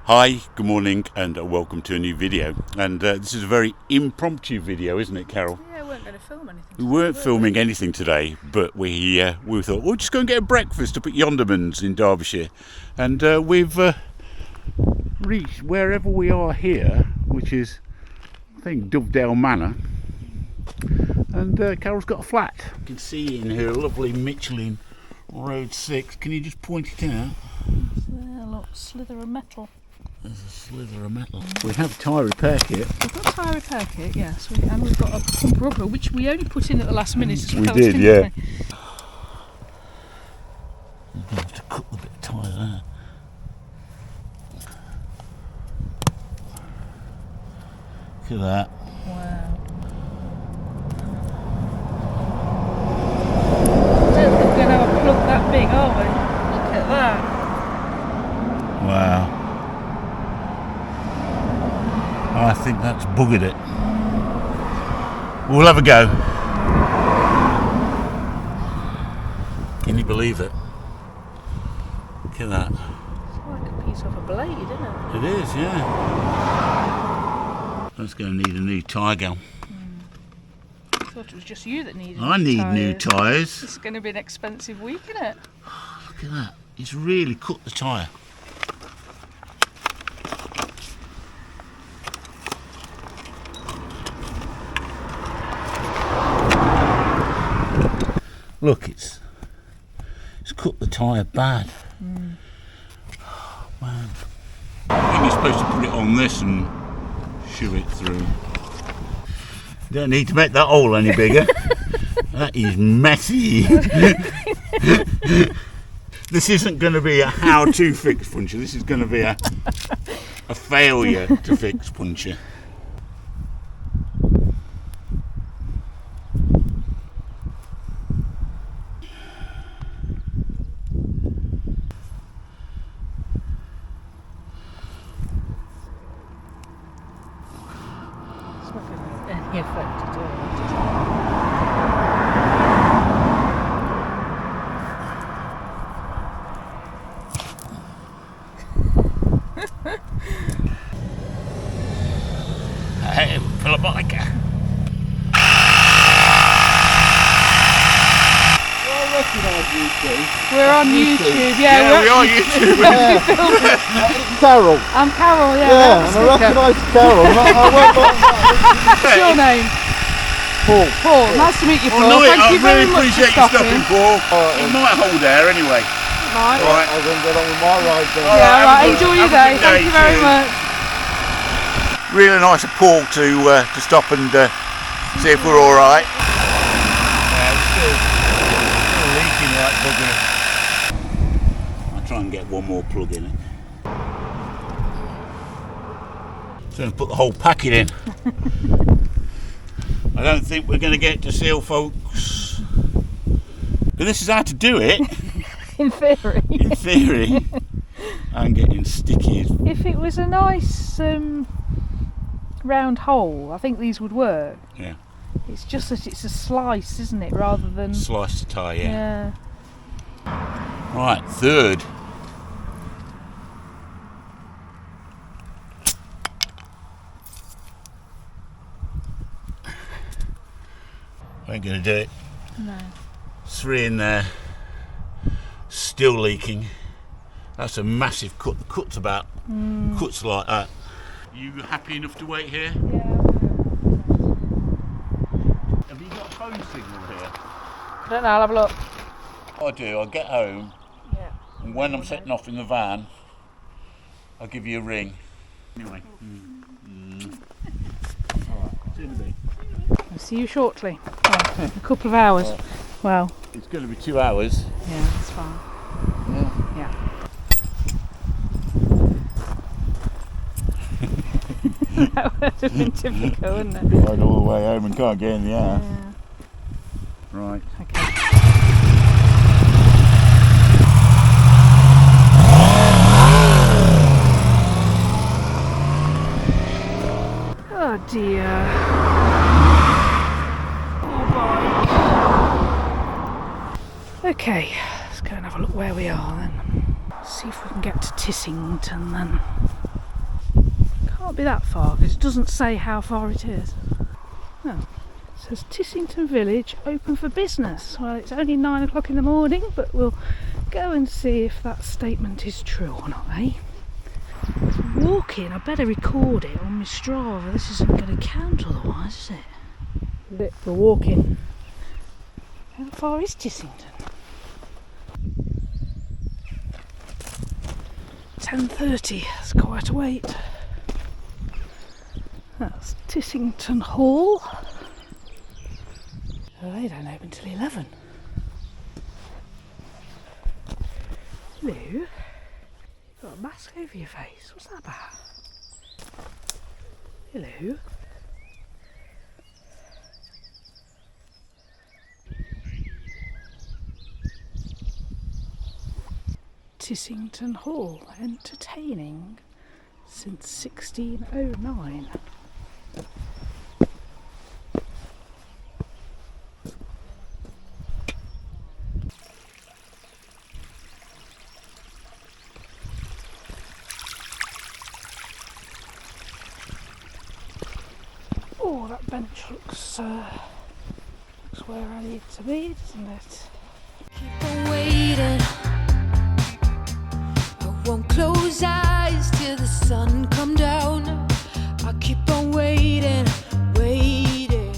Hi, good morning and welcome to a new video. And this is a very impromptu video, isn't it, Carol? Yeah, we weren't going to film anything We weren't filming anything today, but we thought, we'll just go and get a breakfast up at Yonderman's in Derbyshire. And we've reached wherever we are here, which is, I think, Dovedale Manor. And Carol's got a flat. You can see in here a lovely Michelin Road 6. Can you just point it out? There, look, slither of metal. There's a slither of metal. We have a tyre repair kit. We've got a tyre repair kit, yes, and we've got a pump rubber, which we only put in at the last minute as well. We did, yeah. You have to cut the bit of tyre there. Look at that. Wow. I don't think we're going to have a plug that big, are we? Look at that. Wow. I think that's buggered it. We'll have a go. Can you believe it? Look at that. It's like a piece of a blade, isn't it? It is, yeah. That's going to need a new tyre gun. I thought it was just you that needed I need new tyres. This is going to be an expensive week, isn't it? Look at that. It's really cut the tyre. Look, it's cut the tyre bad. Oh, man. I think you're supposed to put it on this and shove it through. Don't need to make that hole any bigger. That is messy. This isn't going to be a how-to fix puncture. This is going to be a failure to fix puncture. It's not going to have any effect at all. Hey, Philippica. We're on YouTube, Yeah, we are YouTube. Carol. I'm Carol, yeah. Yeah, and I recognise Carol. What's your name? Paul. Paul. Nice to meet you, Paul. Oh, no, Thank I you very really much appreciate for you stopping, Paul. Right, It might hold there anyway. Right. Right. I'm going to get on with my ride then. All Yeah, have right. a good- Enjoy your have a day. good Thank you very cheers. much. Really nice of Paul to stop and see if we're all right. Yeah, it's still leaking like bugger. I'll try and get one more plug in it. So I'll put the whole packet in. I don't think we're going to get to seal, folks. But this is how to do it. In theory. In theory. I'm getting sticky. If it was a nice round hole, I think these would work. Yeah. It's just that it's a slice, isn't it, rather than... Slice the tyre, yeah. Yeah. Right, third. I ain't going to do it. No. 3 in there. Still leaking. That's a massive cut. The cut's about... Cuts like that. You happy enough to wait here? Yeah. Have you got a phone signal here? I don't know, I'll have a look. I do. I'll get home. Yeah. And when I'm setting off in the van, I'll give you a ring. Anyway. See you in a bit. I'll see you shortly. Yeah, a couple of hours. Well, It's going to be 2 hours. yeah, that's fine. Yeah. That would have been typical, wouldn't it? Ride all the way home and can't get in the air. Yeah. Right. Okay. Oh dear. Oh boy. Okay, let's go and have a look where we are then. See if we can get to Tissington then. be that far because it doesn't say how far it is. Oh, it says Tissington Village open for business. Well, it's only 9 o'clock in the morning, but we'll go and see if that statement is true or not, eh? It's walking, I better record it on my Strava. This isn't going to count otherwise, is it? We're walking. How far is Tissington? 10:30, that's quite a wait. That's Tissington Hall. Oh, they don't open till 11. Hello. You've got a mask over your face. What's that about? Hello. Tissington Hall, entertaining since 1609. Oh, that bench looks where I need to be, doesn't it? Keep on waiting. Won't close eyes till the sun come down. I keep on waiting, waiting.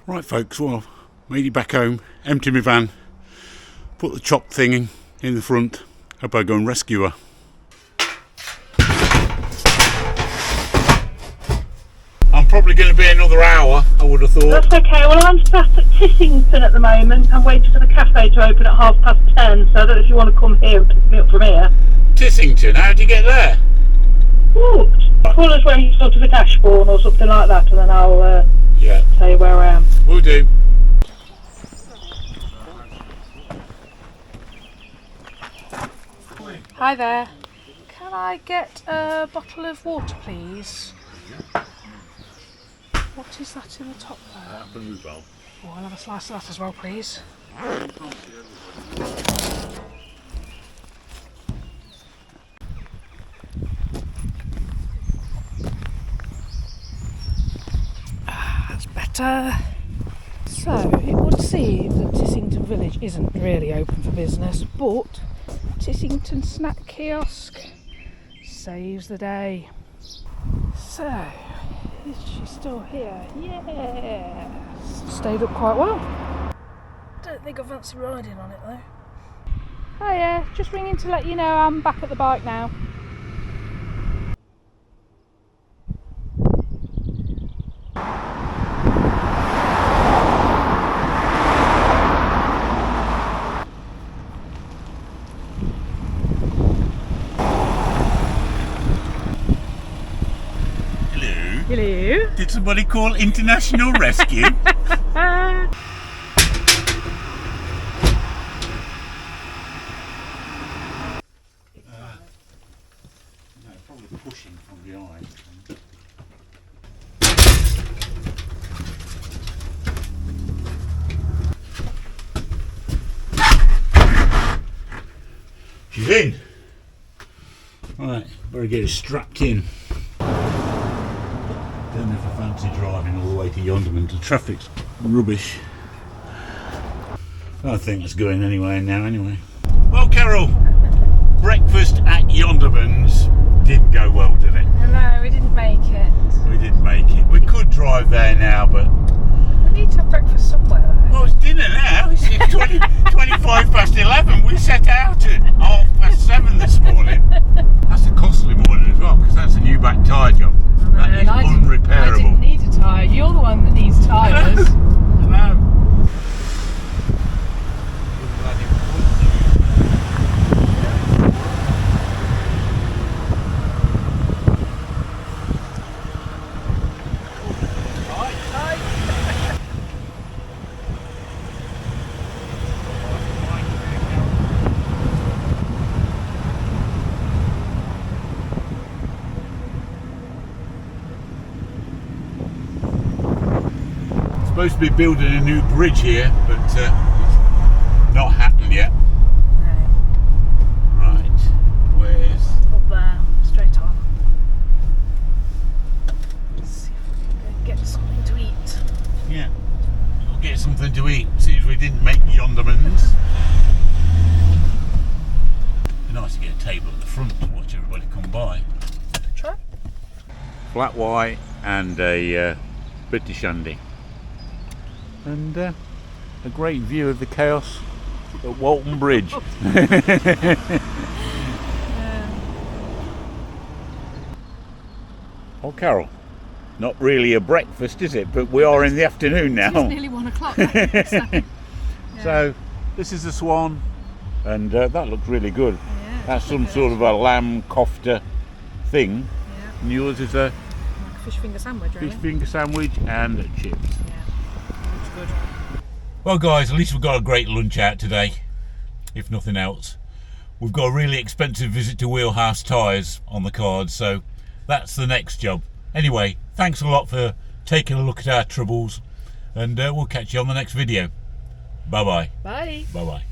Right folks, well, made it back home, emptied my van, put the chop thing in the front. Hope I go and rescue her. I'm probably going to be another hour, I would have thought. That's okay. Well, I'm sat at Tissington at the moment. I'm waiting for the cafe to open at 10:30, so I don't know if you want to come here and pick me up from here. Tissington, how do you get there? Walked. Call us when you sort of at Ashbourne or something like that, and then I'll Yeah, tell you where I am. will do. Hi there. Can I get a bottle of water, please? What is that in the top there? Oh, I'll have a slice of that as well, please. That's better. So, it would seem that Tissington Village isn't really open for business, but Tissington Snack Kiosk saves the day. So, is she still here? Yes! Stayed up quite well. Don't think I fancy riding on it though. Hiya, just ringing to let you know I'm back at the bike now. Hello. Did somebody call International Rescue? Ah. No, probably pushing from behind. She's in. Right, better get her strapped in. Don't know if I fancy driving all the way to Yonderman. The traffic's rubbish. I think it's going anywhere now anyway. Well, Carol, breakfast at Yonderman's didn't go well, did it? No, we didn't make it. We didn't make it. We could drive there now, but... We need to have breakfast somewhere though. Well, it's dinner now. It's 25 past 11. We set out at 7:30 this morning. That's a costly morning as well, because that's a new back tyre job. That is unrepairable. I didn't need a tyre. You're the one that needs tyres. I know. Supposed to be building a new bridge here, but it's not happened yet. No. Right. flat white and a bitter shandy, and a great view of the chaos at Walton Bridge. Oh, Carol, not really a breakfast, is it? But we are in the afternoon now. It's nearly 1 o'clock. So, yeah. So this is the Swan, and that looks really good. Yeah, That's some sort of a lamb kofta thing. Yeah. And yours is a Like a fish finger sandwich, really. fish finger sandwich and chips. Yeah, looks good. Well, guys, at least we've got a great lunch out today, if nothing else. We've got a really expensive visit to Wheelhouse Tyres on the cards, so that's the next job. Anyway, thanks a lot for taking a look at our troubles, and we'll catch you on the next video. Bye-bye. Bye. Bye-bye.